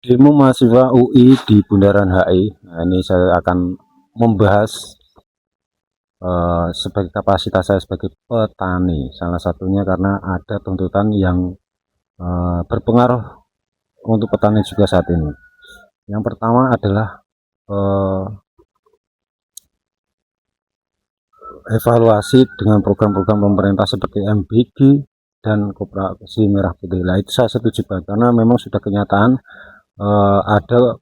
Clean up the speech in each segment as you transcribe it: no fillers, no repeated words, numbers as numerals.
Demo mahasiswa UI di Bundaran HI. Nah, ini saya akan membahas sebagai kapasitas saya sebagai petani. Salah satunya karena ada tuntutan yang berpengaruh untuk petani juga saat ini. Yang pertama adalah evaluasi dengan program-program pemerintah seperti MBG dan Koperasi Merah Putih. Nah, itu saya setuju banget karena memang sudah kenyataan ada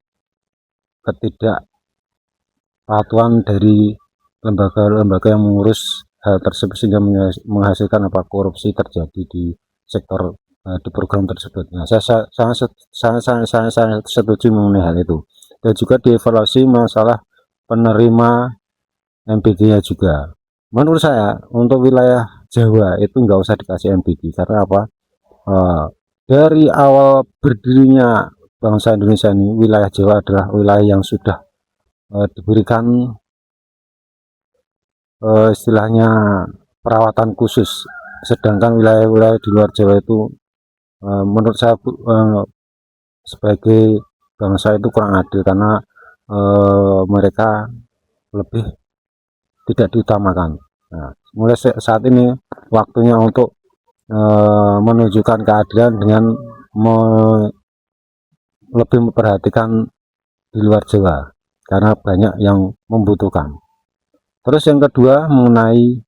ketidakpatuhan dari lembaga-lembaga yang mengurus hal tersebut sehingga menghasilkan korupsi terjadi di sektor di program tersebut. Nah, saya setuju mengenai hal itu. Dan juga dievaluasi masalah penerima MBG-nya juga. Menurut saya untuk wilayah Jawa itu nggak usah dikasih MBG karena apa? Dari awal berdirinya bangsa Indonesia ini, wilayah Jawa adalah wilayah yang sudah diberikan istilahnya perawatan khusus, sedangkan wilayah-wilayah di luar Jawa itu menurut saya sebagai bangsa itu kurang adil karena mereka lebih tidak diutamakan. Nah, mulai saat ini waktunya untuk menunjukkan keadilan dengan lebih memperhatikan di luar Jawa karena banyak yang membutuhkan. Terus yang kedua mengenai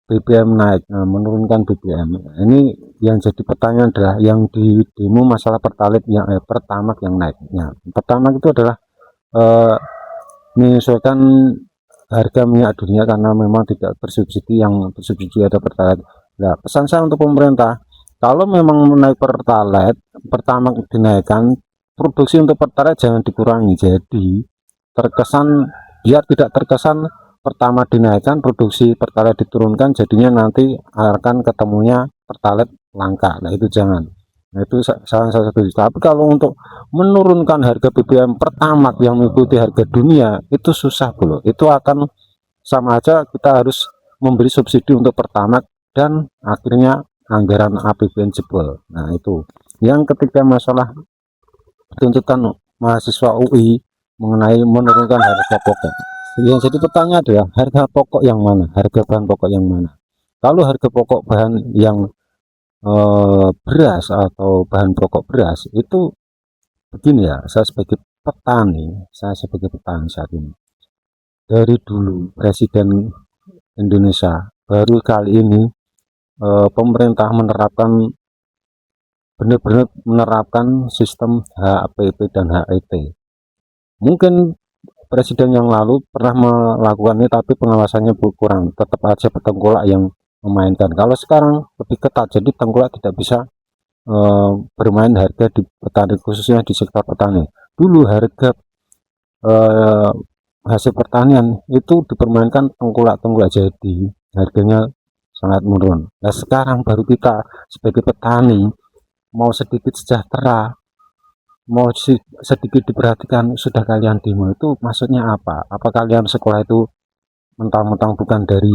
BBM naik, menurunkan BBM. Ini yang jadi pertanyaan adalah yang di demo masalah pertalite yang Pertamax yang naiknya. Pertamax itu adalah menyesuaikan harga minyak dunia karena memang tidak bersubsidi, yang bersubsidi ada pertalite. Nah, pesan saya untuk pemerintah, kalau memang menaik pertalite, Pertamax dinaikkan, produksi untuk pertalite jangan dikurangi. Jadi terkesan, biar tidak terkesan pertama dinaikkan, produksi pertalite diturunkan, jadinya nanti akan ketemunya pertalite langka. Nah, itu jangan. Nah, itu salah satu. Tapi kalau untuk menurunkan harga BBM Pertamax yang mengikuti harga dunia itu susah bro. Itu akan sama aja kita harus memberi subsidi untuk Pertamax dan akhirnya anggaran APBN jebol. Nah, itu. Yang ketiga masalah tuntutan mahasiswa UI mengenai menurunkan harga pokok. Yang jadi pertanyaan adalah harga pokok yang mana? Harga bahan pokok yang mana? Kalau harga pokok bahan yang beras atau bahan pokok beras itu begini ya, saya sebagai petani saat ini, dari dulu Presiden Indonesia baru kali ini pemerintah benar-benar menerapkan sistem HPP dan HET. Mungkin presiden yang lalu pernah melakukan ini tapi pengawasannya kurang, tetap aja petengkulak yang memainkan. Kalau sekarang lebih ketat, jadi tengkulak tidak bisa bermain harga di petani, khususnya di sektor petani. Dulu harga hasil pertanian itu dipermainkan tengkulak-tengkulak, jadi harganya sangat menurun. Nah, sekarang baru kita sebagai petani mau sedikit sejahtera, mau sedikit diperhatikan, sudah kalian demo. Itu maksudnya apa? Apa kalian sekolah itu mentang-mentang bukan dari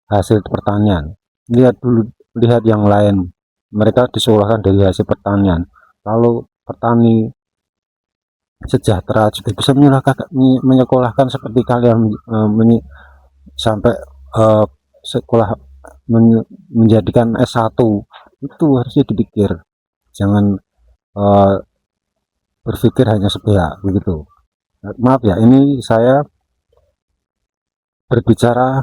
hasil pertanian? Lihat dulu, lihat yang lain, mereka disekolahkan dari hasil pertanian. Kalau petani sejahtera juga bisa menyekolahkan seperti kalian, sampai sekolah menjadikan S1. Itu harusnya dipikir, jangan berpikir hanya sepihak begitu. Maaf ya, ini saya berbicara,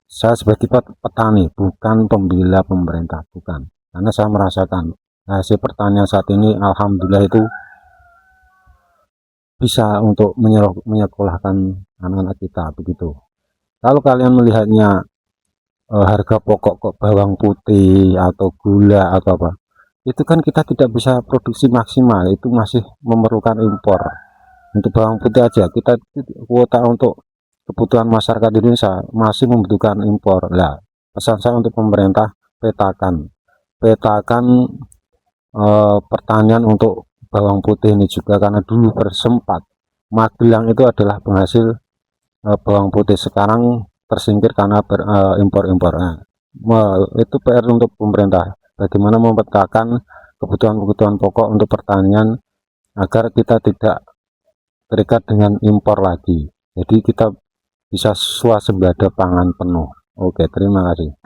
saya sebagai petani, bukan pembela pemerintah, bukan. Karena saya merasakan hasil pertanian saat ini alhamdulillah itu bisa untuk menyekolahkan anak-anak kita begitu. Kalau kalian melihatnya harga pokok kok bawang putih atau gula atau apa, itu kan kita tidak bisa produksi maksimal, itu masih memerlukan impor. Untuk bawang putih aja kita kuota untuk kebutuhan masyarakat Indonesia masih membutuhkan impor. Lah, pesan saya untuk pemerintah, petakan pertanian untuk bawang putih ini juga, karena dulu bersempat Magelang itu adalah penghasil bawang putih, sekarang tersingkir karena impor-impor. Nah, itu PR untuk pemerintah, bagaimana memetakan kebutuhan-kebutuhan pokok untuk pertanian agar kita tidak terikat dengan impor lagi. Jadi kita bisa swasembada pangan penuh. Oke, terima kasih.